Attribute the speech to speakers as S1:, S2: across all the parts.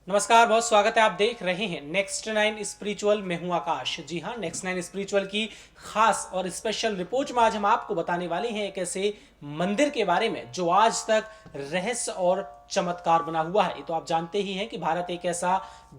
S1: नमस्कार, बहुत स्वागत है। आप देख रहे हैं नेक्स्ट नाइन स्पिरिचुअल में हूं आकाश। जी हां, नेक्स्ट नाइन स्पिरिचुअल की खास और स्पेशल रिपोर्ट में आज हम आपको बताने वाले हैं एक ऐसे मंदिर के बारे में जो आज तक रहस्य और चमत्कार बना हुआ है। ये तो आप जानते ही हैं कि भारत एक ऐसा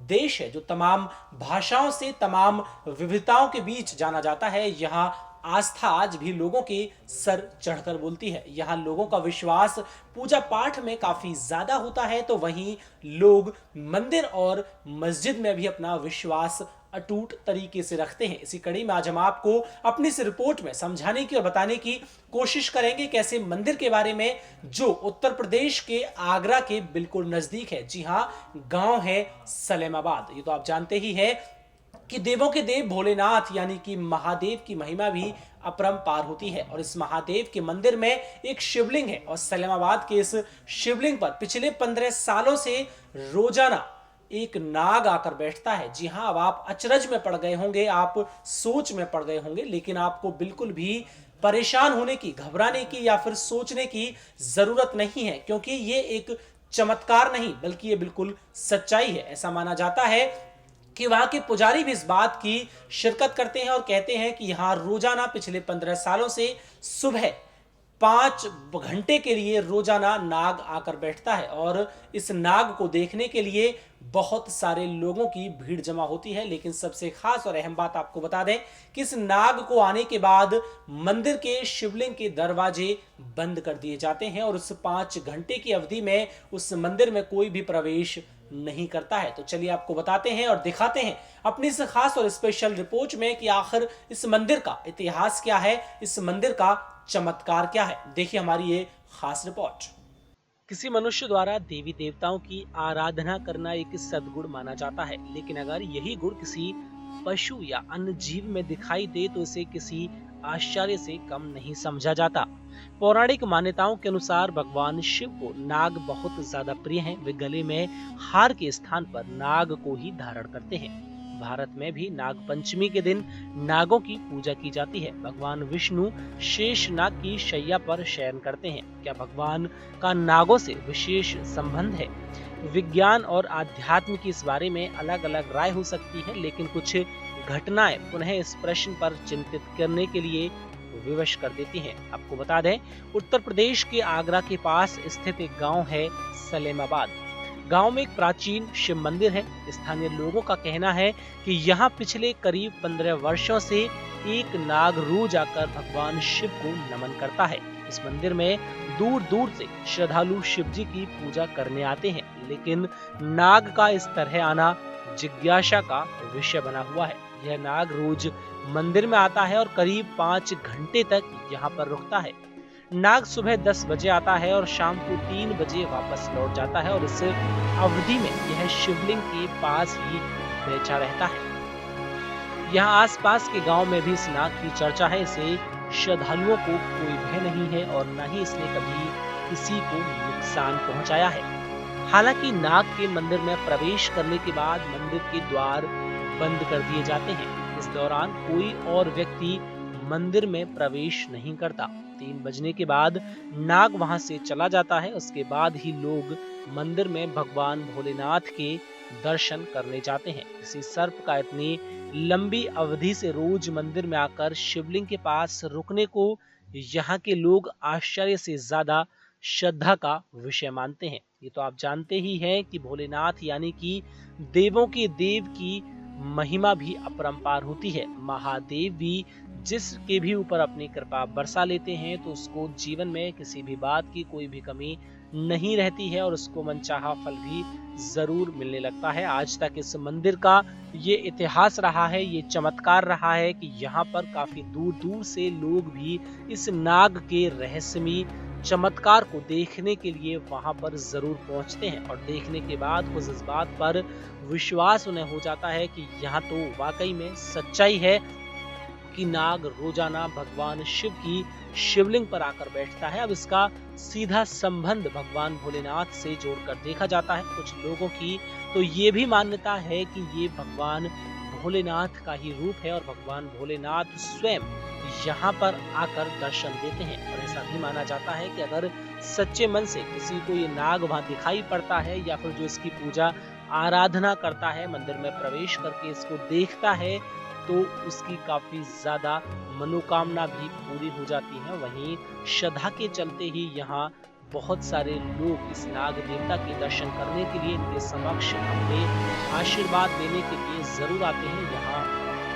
S1: देश है जो तमाम भाषाओं से, तमाम विविधताओं के बीच जाना जाता है। यहाँ आस्था आज भी लोगों के सर चढ़कर बोलती है। यहाँ लोगों का विश्वास पूजा पाठ में काफी ज्यादा होता है, तो वहीं लोग मंदिर और मस्जिद में भी अपना विश्वास अटूट तरीके से रखते हैं। इसी कड़ी में आज हम आपको अपनी इस रिपोर्ट में समझाने की और बताने की कोशिश करेंगे कि ऐसे मंदिर के बारे में जो उत्तर प्रदेश के आगरा के बिल्कुल नजदीक है। जी हाँ, गांव है सलेमाबाद। ये तो आप जानते ही है कि देवों के देव भोलेनाथ यानी कि महादेव की महिमा भी अपरंपार होती है। और इस महादेव के मंदिर में एक शिवलिंग है और सलेमाबाद के इस शिवलिंग पर पिछले 15 सालों से रोजाना एक नाग आकर बैठता है। जी हां, अब आप अचरज में पड़ गए होंगे, आप सोच में पड़ गए होंगे, लेकिन आपको बिल्कुल भी परेशान होने की, घबराने की या फिर सोचने की जरूरत नहीं है, क्योंकि ये एक चमत्कार नहीं बल्कि ये बिल्कुल सच्चाई है। ऐसा माना जाता है कि वहां के पुजारी भी इस बात की शिरकत करते हैं और कहते हैं कि यहां रोजाना पिछले 15 सालों से सुबह 5 घंटे के लिए रोजाना नाग आकर बैठता है और इस नाग को देखने के लिए बहुत सारे लोगों की भीड़ जमा होती है। लेकिन सबसे खास और अहम बात आपको बता दें कि इस नाग को आने के बाद मंदिर के शिवलिंग के दरवाजे बंद कर दिए जाते हैं और उस 5 घंटे की अवधि में उस मंदिर में कोई भी प्रवेश नहीं करता है। तो चलिए आपको बताते हैं और दिखाते हैं अपनी इस खास और स्पेशल रिपोर्ट में कि आखिर इस मंदिर का इतिहास क्या है, इस मंदिर का चमत्कार क्या है। देखिए हमारी ये खास रिपोर्ट। किसी मनुष्य द्वारा देवी देवताओं की आराधना करना एक सद्गुण माना जाता है, लेकिन अगर यही गुण किसी पशु या अन्य जीव में दिखाई दे तो इसे किसी आश्चर्य से कम नहीं समझा जाता। पौराणिक मान्यताओं के अनुसार भगवान शिव को नाग बहुत ज्यादा प्रिय हैं। वे गले में हार के स्थान पर नाग को ही धारण करते हैं। भारत में भी नाग पंचमी के दिन नागों की पूजा की जाती है। भगवान विष्णु शेष नाग की शैया पर शयन करते हैं। क्या भगवान का नागों से विशेष संबंध है? विज्ञान और आध्यात्म की इस बारे में अलग अलग राय हो सकती है, लेकिन कुछ घटनाएं पुनः इस प्रश्न पर चिंतित करने के लिए विवश कर देती हैं। आपको बता दें, उत्तर प्रदेश के आगरा के पास स्थित एक गांव है सलेमाबाद। गांव में एक प्राचीन शिव मंदिर है। स्थानीय लोगों का कहना है कि यहाँ पिछले करीब 15 वर्षों से एक नाग रोज आकर भगवान शिव को नमन करता है। इस मंदिर में दूर दूर से श्रद्धालु शिव जी की पूजा करने आते हैं, लेकिन नाग का इस तरह आना जिज्ञासा का विषय बना हुआ है। यह नाग रोज मंदिर में आता है और करीब 5 घंटे तक यहाँ पर रुकता है। नाग सुबह 10 बजे आता है और शाम को 3 बजे वापस लौट जाता है और इस अवधि में यह शिवलिंग के पास ही बैठा रहता है। यहाँ आसपास के गांव में भी इस नाग की चर्चा है। इसे श्रद्धालुओं को कोई भय नहीं है और न ही इसने कभी किसी को नुकसान पहुंचाया है। हालांकि नाग के मंदिर में प्रवेश करने के बाद मंदिर के द्वार बंद कर दिए जाते हैं। इस दौरान कोई और व्यक्ति मंदिर में प्रवेश नहीं करता। 3 बजने के बाद नाग वहां से चला जाता है। उसके बाद ही लोग मंदिर में भगवान भोलेनाथ के दर्शन करने जाते हैं। किसी सर्प का इतनी लंबी अवधि से रोज मंदिर में आकर शिवलिंग के पास रुकने को यहाँ के लोग आश्चर्य से ज्यादा श्रद्धा का विषय मानते हैं। ये तो आप जानते ही हैं कि भोलेनाथ यानी कि देवों के देव की महिमा भी अपरंपार होती है। महादेव भी जिसके भी ऊपर अपनी कृपा बरसा लेते हैं तो उसको जीवन में किसी भी बात की कोई भी कमी नहीं रहती है और उसको मनचाहा फल भी जरूर मिलने लगता है। आज तक इस मंदिर का ये इतिहास रहा है, ये चमत्कार रहा है कि यहाँ पर काफी दूर दूर से लोग भी इस नाग के रहस्यमयी चमत्कार को देखने के लिए वहां पर जरूर पहुंचते हैं और देखने के बाद खुद इस बात पर विश्वास उन्हें हो जाता है कि यहाँ तो वाकई में सच्चाई है कि नाग रोजाना भगवान शिव की शिवलिंग पर आकर बैठता है। अब इसका सीधा संबंध भगवान भोलेनाथ से जोड़कर देखा जाता है। कुछ लोगों की तो ये भी मान्यता है कि ये भगवान भोलेनाथ का ही रूप है और भगवान भोलेनाथ स्वयं यहाँ पर आकर दर्शन देते हैं। और ऐसा भी माना जाता है कि अगर सच्चे मन से किसी को ये नाग वहां दिखाई पड़ता है या फिर जो इसकी पूजा आराधना करता है, मंदिर में प्रवेश करके इसको देखता है तो उसकी काफी ज्यादा मनोकामना भी पूरी हो जाती है। वहीं श्रद्धा के चलते ही यहाँ बहुत सारे लोग इस नाग देवता के दर्शन करने के लिए, इनके समक्ष अपने आशीर्वाद देने के लिए जरूर आते हैं। यहाँ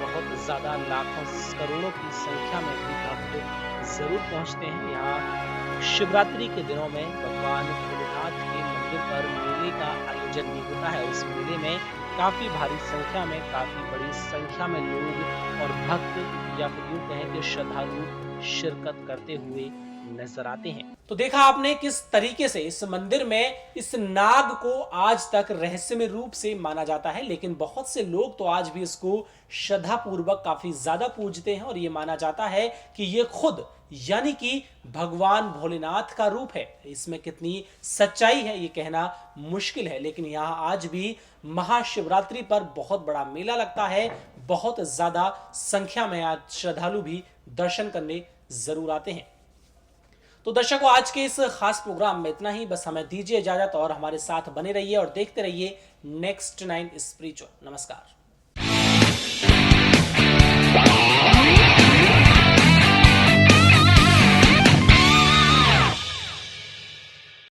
S1: बहुत ज्यादा लाखों करोड़ों की संख्या में भी भक्त जरूर पहुंचते हैं। यहाँ शिवरात्रि के दिनों में भगवान भोलेनाथ के मंदिर पर मेले का आयोजन भी होता है। उस मेले में काफी भारी संख्या में, काफी बड़ी संख्या में लोग और भक्त या फिर यूं कहें कि श्रद्धालु शिरकत करते हुए नजर आते हैं। तो देखा आपने किस तरीके से इस मंदिर में इस नाग को आज तक रहस्यमय रूप से माना जाता है, लेकिन बहुत से लोग तो आज भी इसको श्रद्धा पूर्वक काफी ज्यादा पूजते हैं और ये माना जाता है कि ये खुद यानी कि भगवान भोलेनाथ का रूप है। इसमें कितनी सच्चाई है ये कहना मुश्किल है, लेकिन यहाँ आज भी महाशिवरात्रि पर बहुत बड़ा मेला लगता है। बहुत ज्यादा संख्या में आज श्रद्धालु भी दर्शन करने जरूर आते हैं। तो दर्शकों, आज के इस खास प्रोग्राम में इतना ही। बस हमें दीजिए इजाजत और हमारे साथ बने रहिए और देखते रहिए नेक्स्ट 9 स्पिरिचुअल। नमस्कार।